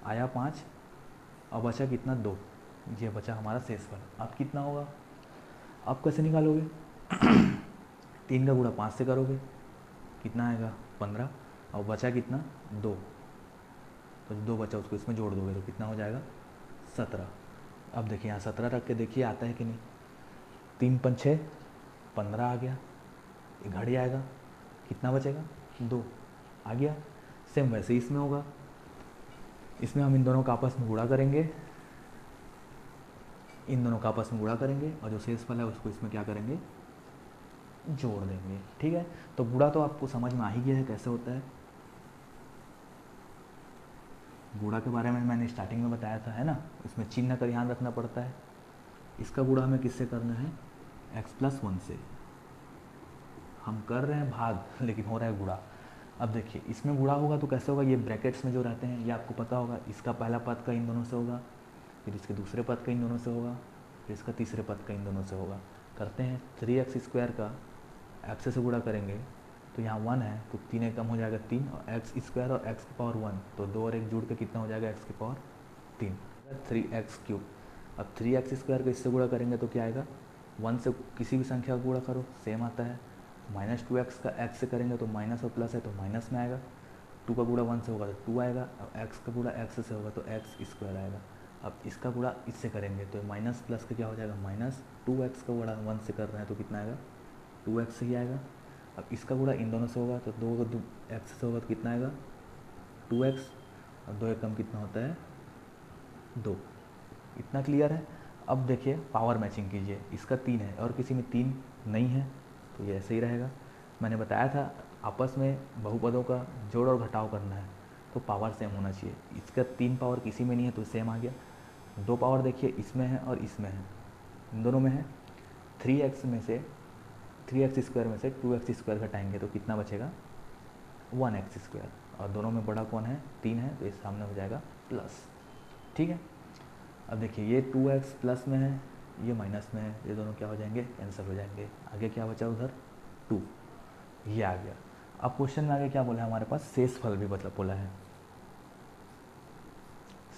आया 5 और बचा कितना 2, ये बचा हमारा शेषफल। अब कितना होगा, आप कैसे निकालोगे 3 का गुणा 5 से करोगे, कितना आएगा 15, और बचा कितना 2, तो जो 2 बचा उसको इसमें जोड़ दोगे तो कितना हो जाएगा 17। अब देखिए यहाँ 17 रख के देखिए आता है कि नहीं, 3 5 6 15 आ गया, ये घड़ी आएगा, कितना बचेगा 2 आ गया। सेम वैसे इसमें होगा, इसमें हम इन दोनों का आपस में गुणा करेंगे, इन दोनों का आपस में गुणा करेंगे, और जो शेषफल है उसको इसमें क्या करेंगे, जोड़ देंगे। ठीक है, तो गुणा तो आपको समझ में आ ही गया है कैसे होता है। गुणा के बारे में मैंने स्टार्टिंग में बताया था, है ना, इसमें चिन्ह का ध्यान रखना पड़ता है। इसका गुणा हमें किससे करना है, x प्लस 1 से। हम कर रहे हैं भाग लेकिन हो रहा है गुणा। अब देखिए इसमें गुणा होगा तो कैसे होगा, ये ब्रैकेट्स में जो रहते हैं ये आपको पता होगा, इसका पहला पद का इन दोनों से होगा, फिर इसके दूसरे पद का इन दोनों से होगा, फिर इसका तीसरे पद का इन दोनों से होगा। करते हैं 3x² का x से गुणा करेंगे तो यहाँ 1 है तो 3 एक कम हो जाएगा 3, और x² और x की पावर 1, तो 2 और 1 जुड़ के कितना हो जाएगा x की पावर 3, 3x³। अब 3x² का इससे गुणा करेंगे तो क्या आएगा, 1 से किसी भी संख्या का गुणा करो सेम आता है। -2x का x से करेंगे तो माइनस और प्लस है तो माइनस में आएगा, 2 का गुणा 1 से होगा तो 2 आएगा, अब x का गुणा x से होगा तो x² आएगा। अब इसका गुणा इससे करेंगे तो माइनस प्लस का क्या हो जाएगा, -2x का गुणा 1 से कर रहे हैं तो कितना आएगा 2x ही आएगा। अब इसका गुणा इन दोनों से होगा तो 2 एक्स से होगा तो कितना आएगा 2x, और 2 एकम कितना होता है 2। इतना क्लियर है। अब देखिए पावर मैचिंग कीजिए, इसका 3 है और किसी में 3 नहीं है तो ये ऐसे ही रहेगा। मैंने बताया था आपस में बहुपदों का जोड़ और घटाव करना है तो पावर सेम होना चाहिए। इसका 3 पावर किसी में नहीं है तो सेम आ गया। 2 पावर देखिए इसमें है और इसमें है, इन दोनों में है। 3x में से 3x स्क्वायर में से 2x स्क्वायर घटाएंगे तो कितना बचेगा 1x स्क्वायर, और दोनों में बड़ा कौन है 3 है तो ये सामने हो जाएगा प्लस। ठीक है, अब देखिए ये 2x प्लस में है, ये माइनस में है, ये दोनों क्या हो जाएंगे कैंसिल हो जाएंगे। आगे क्या बचा उधर 2, ये आ गया। अब क्वेश्चन में आगे क्या बोला है हमारे पास, शेषफल भी मतलब बोला है।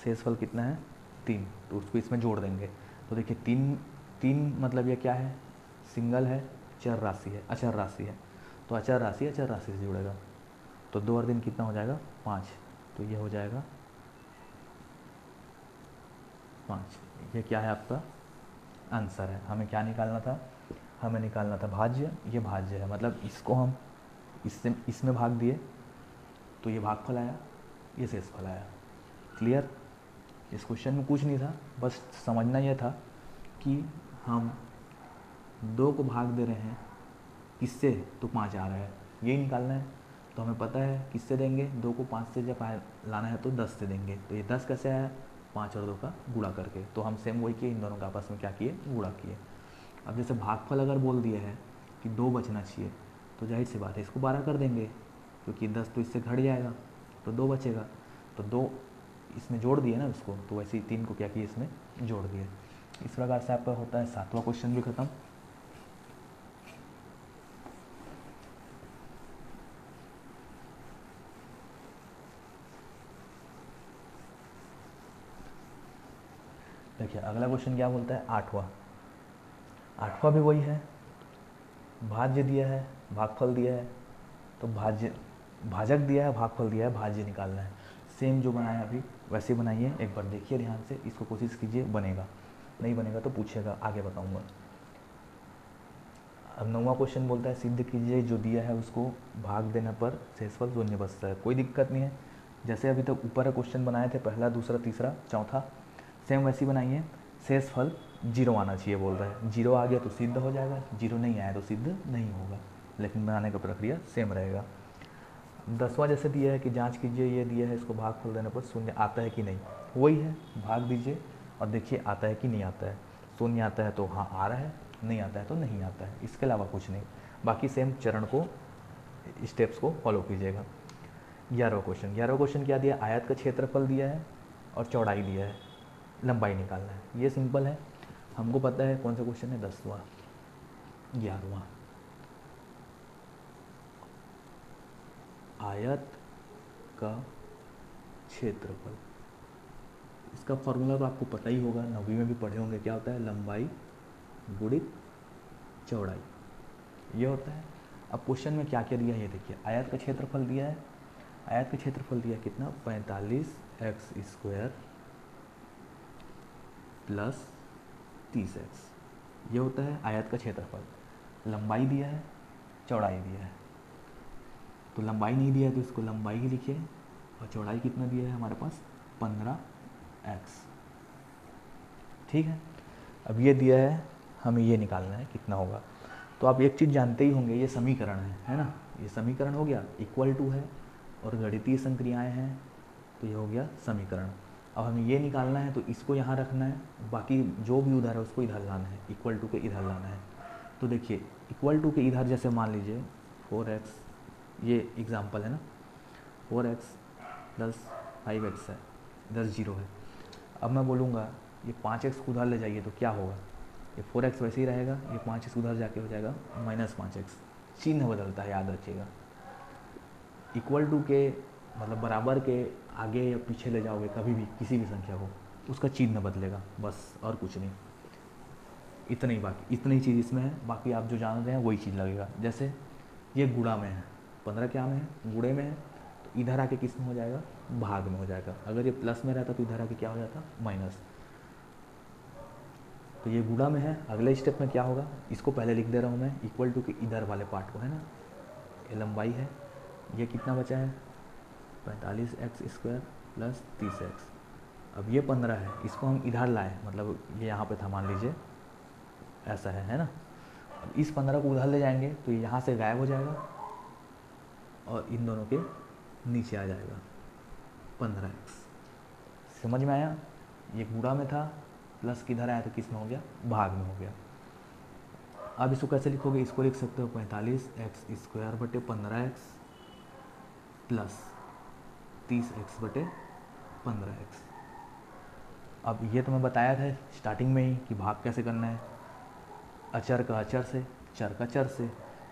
शेषफल कितना है 3, तो उसको इसमें जोड़ देंगे तो देखिए 3 मतलब ये क्या है सिंगल है, चर राशि है, अचर राशि है, तो अचर राशि से जुड़ेगा तो 2 और 3 कितना हो जाएगा 5, तो ये हो जाएगा 5। ये क्या है आपका आंसर है। हमें क्या निकालना था, हमें निकालना था भाज्य। ये भाज्य है, मतलब इसको हम इसमें भाग दिए तो ये भागफल आया, ये शेषफल आया। क्लियर। इस क्वेश्चन में कुछ नहीं था, बस समझना यह था कि हम 2 को भाग दे रहे हैं किससे, तो 5 आ रहा है, यही निकालना है। तो हमें पता है किससे देंगे, 2 को 5 से जब लाना है तो 10 से देंगे। तो ये 10 कैसे आया, 5 और 2 का गुणा करके। तो हम सेम वही किए, इन दोनों का आपस में क्या किए गुणा किए। अब जैसे भागफल अगर बोल दिए हैं कि 2 बचना चाहिए तो जाहिर सी बात है इसको 12 कर देंगे, क्योंकि 10 तो इससे घट जाएगा तो 2 बचेगा, तो 2 इसमें जोड़ दिए ना उसको, तो वैसे ही 3 को क्या किए इसमें जोड़ दिए। इस प्रकार से आपका होता है 7वां क्वेश्चन भी खत्म। देखिए अगला क्वेश्चन क्या बोलता है 8वां भी वही है, भाज्य दिया है भागफल दिया है, तो भाजक दिया है भागफल दिया है, भाज्य निकालना है। सेम जो बनाया अभी वैसे बनाइए, एक बार देखिए ध्यान से, इसको कोशिश कीजिए, बनेगा, नहीं बनेगा तो पूछिएगा, आगे बताऊंगा। अब 9वां क्वेश्चन बोलता है सिद्ध कीजिए जो दिया है उसको भाग देने पर शेषफल शून्य बचता है। कोई दिक्कत नहीं है, जैसे अभी तक ऊपर क्वेश्चन बनाए थे, पहला दूसरा तीसरा चौथा, सेम वैसे ही बनाइए। शेषफल 0 आना चाहिए बोल रहा है, 0 आ गया तो सिद्ध हो जाएगा, 0 नहीं आया तो सिद्ध नहीं होगा, लेकिन बनाने का प्रक्रिया सेम रहेगा। 10वां जैसे दिया है कि जांच कीजिए ये दिया है इसको भागफल देने पर शून्य आता है कि नहीं, वही है, भाग दीजिए और देखिए आता है कि नहीं आता है। शून्य आता है तो हाँ आ रहा है, नहीं आता है तो नहीं आता है, इसके अलावा कुछ नहीं। बाकी सेम चरण को स्टेप्स को फॉलो कीजिएगा। 11वां क्वेश्चन क्या दिया, आयत का क्षेत्रफल दिया है और चौड़ाई दिया है, लंबाई निकालना है। ये सिंपल है, हमको पता है कौन सा क्वेश्चन है 10वां 11वां। आयत का क्षेत्रफल, इसका फॉर्मूला तो आपको पता ही होगा, 9वीं में भी पढ़े होंगे, क्या होता है लंबाई गुणित चौड़ाई, ये होता है। अब क्वेश्चन में क्या क्या दिया है ये देखिए, आयत का क्षेत्रफल दिया है, आयत का क्षेत्रफल दिया कितना 45x स्क्वायर प्लस 30x, ये होता है आयत का क्षेत्रफल। लंबाई दिया है चौड़ाई दिया है, तो लंबाई नहीं दिया है तो इसको लंबाई ही लिखिए, और चौड़ाई कितना दिया है हमारे पास 15x। ठीक है, अब ये दिया है, हमें ये निकालना है कितना होगा। तो आप एक चीज़ जानते ही होंगे, ये समीकरण है ना, ये समीकरण हो गया, इक्वल टू है और गणितीय संक्रियाएं हैं, तो ये हो गया समीकरण। अब हमें ये निकालना है तो इसको यहाँ रखना है, बाकी जो भी उधर है उसको इधर लाना है, इक्वल टू के इधर लाना है। तो देखिए इक्वल टू के इधर जैसे मान लीजिए 4x, ये एग्जाम्पल है ना, 4x प्लस 5x है, इधर 0 है। अब मैं बोलूँगा ये 5x को उधर ले जाइए तो क्या होगा, ये 4x वैसे ही रहेगा, ये 5x उधर जाके हो जाएगा -5x, चिन्ह बदलता है याद रखिएगा। इक्वल टू के मतलब बराबर के आगे या पीछे ले जाओगे कभी भी किसी भी संख्या को, उसका चिन्ह बदलेगा, बस और कुछ नहीं, इतना ही, बाकी इतनी ही चीज़ इसमें है, बाकी आप जो जान रहे हैं वही चीज़ लगेगा। जैसे ये गुणा में है, 15 क्या में है गुणे में है, तो इधर आके किस में हो जाएगा भाग में हो जाएगा। अगर ये प्लस में रहता तो इधर आके क्या हो जाता माइनस। तो ये गुणा में है, अगले स्टेप में क्या होगा, इसको पहले लिख दे रहा हूँ मैं, इक्वल टू के इधर वाले पार्ट को है ना, ये लंबाई है, ये कितना बचा है 45x² प्लस 30x। अब ये 15 है, इसको हम इधर लाए, मतलब ये यहाँ पे था मान लीजिए, ऐसा है ना। अब इस 15 को उधर ले जाएंगे तो ये यहाँ से गायब हो जाएगा और इन दोनों के नीचे आ जाएगा 15x। समझ में आया? ये गुणा में था, प्लस किधर आया तो किस में हो गया, भाग में हो गया। अब इसको कैसे लिखोगे, इसको लिख सकते हो 45x² बटे 15x प्लस 30x बटे 15x। अब ये तो मैं बताया था स्टार्टिंग में ही कि भाग कैसे करना है, अचर का अचर से, चर का चर से।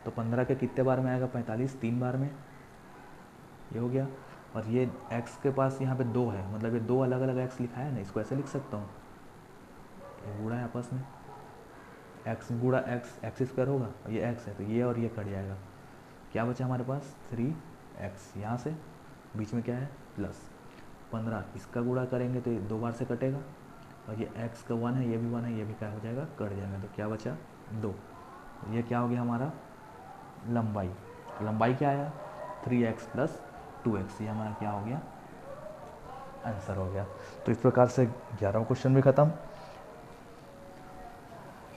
तो 15 के कितने बार में आएगा 45, 3 बार में, ये हो गया। और ये x के पास यहाँ पे 2 है, मतलब ये 2 अलग अलग x लिखा है ना, इसको ऐसे लिख सकता हूँ, ये गुणा है आपस में, x गुणा x² होगा और ये x है तो ये और ये कट जाएगा। क्या बचा हमारे पास 3x, यहाँ से बीच में क्या है प्लस 15, इसका गुणा करेंगे तो ये 2 बार से कटेगा और ये x का 1 है, ये भी 1 है, ये भी क्या हो जाएगा कट जाएगा। तो क्या बचा 2। ये क्या हो गया हमारा लंबाई। लंबाई क्या आया 3x प्लस 2x, ये हमारा क्या हो गया आंसर हो गया। तो इस प्रकार से 11वां क्वेश्चन भी खत्म।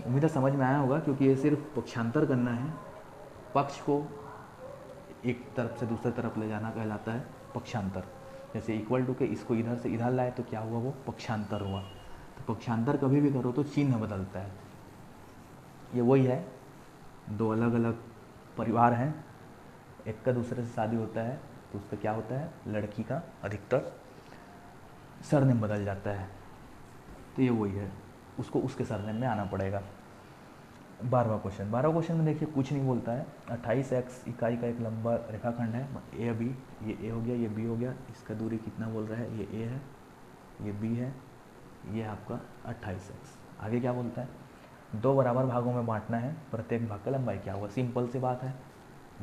उम्मीद है समझ में आया होगा, क्योंकि ये सिर्फ पक्षांतर करना है, पक्ष को एक तरफ से दूसरी तरफ ले जाना कहलाता है पक्षांतर। जैसे इक्वल टू के इसको इधर से इधर लाए तो क्या हुआ, वो पक्षांतर हुआ। तो पक्षांतर कभी भी करो तो चिन्ह बदलता है। ये वही है, 2 अलग अलग परिवार हैं, एक का दूसरे से शादी होता है तो उसका क्या होता है, लड़की का अधिकतर सरनेम बदल जाता है। तो ये वही है, उसको उसके सरनेम में आना पड़ेगा। 12वां क्वेश्चन में देखिए कुछ नहीं बोलता है। 28x इकाई का एक लंबा रेखाखंड है, ए बी, ये ए हो गया, ये बी हो गया, इसका दूरी कितना बोल रहा है, ये ए है, ये बी है, ये आपका 28x। आगे क्या बोलता है, 2 बराबर भागों में बांटना है, प्रत्येक भाग का लंबाई क्या होगा। सिंपल सी बात है,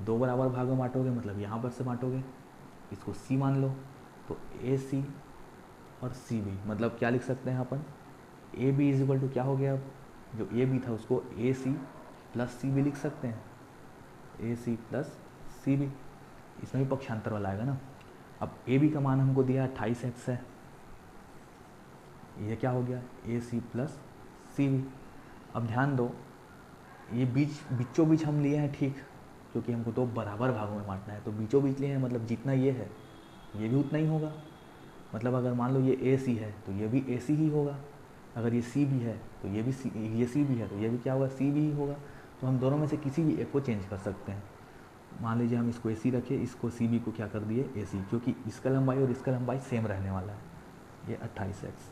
2 बराबर भागों में बांटोगे मतलब यहाँ पर से बांटोगे, इसको सी मान लो, तो ए सी और सी बी, मतलब क्या लिख सकते हैं अपन, A B is equal to क्या हो गया, जो ए बी था उसको ए सी प्लस सी बी लिख सकते हैं, ए सी प्लस सी बी, इसमें भी पक्षांतर वाला आएगा ना। अब ए बी का मान हमको दिया 28x है, ये क्या हो गया ए सी प्लस सी बी। अब ध्यान दो, ये बीचों बीच हम लिए हैं ठीक, क्योंकि हमको 2 बराबर भागों में बांटना है, तो बीचों बीच लिए हैं, मतलब जितना ये है ये भी उतना ही होगा। मतलब अगर मान लो ये ए सी है तो ये भी ए सी ही होगा, अगर ये सी भी है तो ये भी ये सी भी है तो ये भी क्या होगा सी भी ही होगा। तो हम दोनों में से किसी भी एक को चेंज कर सकते हैं। मान लीजिए हम इसको ए सी रखे, इसको सी बी को क्या कर दिए ए सी, क्योंकि इसका लंबाई और इसका लंबाई सेम रहने वाला है, ये 28x।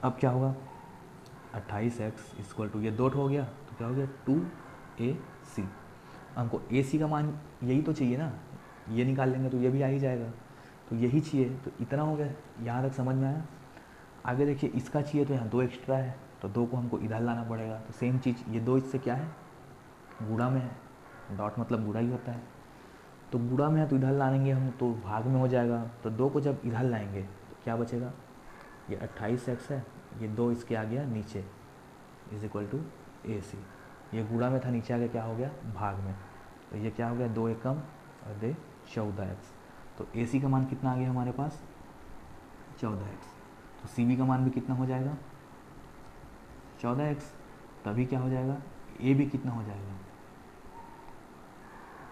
अब क्या होगा 28x इक्वल टू ये 2 हो गया तो क्या हो गया 2ac। हमको ac का मान यही तो चाहिए ना, ये निकाल लेंगे तो ये भी आ ही जाएगा, तो यही चाहिए, तो इतना हो गया। यहाँ तक समझ में आया। आगे देखिए इसका चाहिए तो यहाँ 2 एक्स्ट्रा है, तो 2 को हमको इधर लाना पड़ेगा। तो सेम चीज़, ये 2 इससे क्या है गुणा में है, डॉट मतलब गुणा ही होता है, तो गुणा में है तो इधर लाएंगे हम तो भाग में हो जाएगा। तो 2 को जब इधर लाएंगे तो क्या बचेगा, ये 28x है, ये 2 इसके आ गया नीचे इज इक्वल टू ए सी, ये गुणा में था नीचे आ गया क्या हो गया भाग में, तो ये क्या हो गया 2 एकम और 2 14x। तो ए सी का मान कितना आ गया हमारे पास 14x। तो सी बी का मान भी कितना हो जाएगा 14x, तभी क्या हो जाएगा ए बी कितना हो जाएगा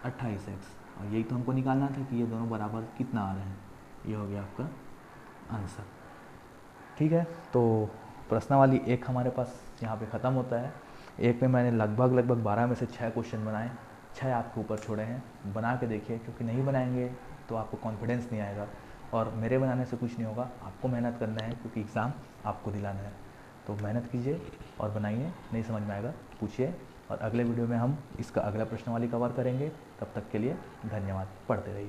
28x। और यही तो हमको निकालना था कि ये दोनों बराबर कितना आ रहे हैं, ये हो गया आपका आंसर। ठीक है, तो प्रश्नावली 1 हमारे पास यहाँ पे ख़त्म होता है। 1 में मैंने लगभग 12 में से 6 क्वेश्चन बनाए, 6 आपके ऊपर छोड़े हैं, बना के देखिए, क्योंकि नहीं बनाएंगे तो आपको कॉन्फिडेंस नहीं आएगा और मेरे बनाने से कुछ नहीं होगा, आपको मेहनत करना है क्योंकि एग्ज़ाम आपको दिलाना है। तो मेहनत कीजिए और बनाइए, नहीं समझ में आएगा पूछिए, और अगले वीडियो में हम इसका अगला प्रश्नावली कवर करेंगे। तब तक के लिए धन्यवाद, पढ़ते रहिए।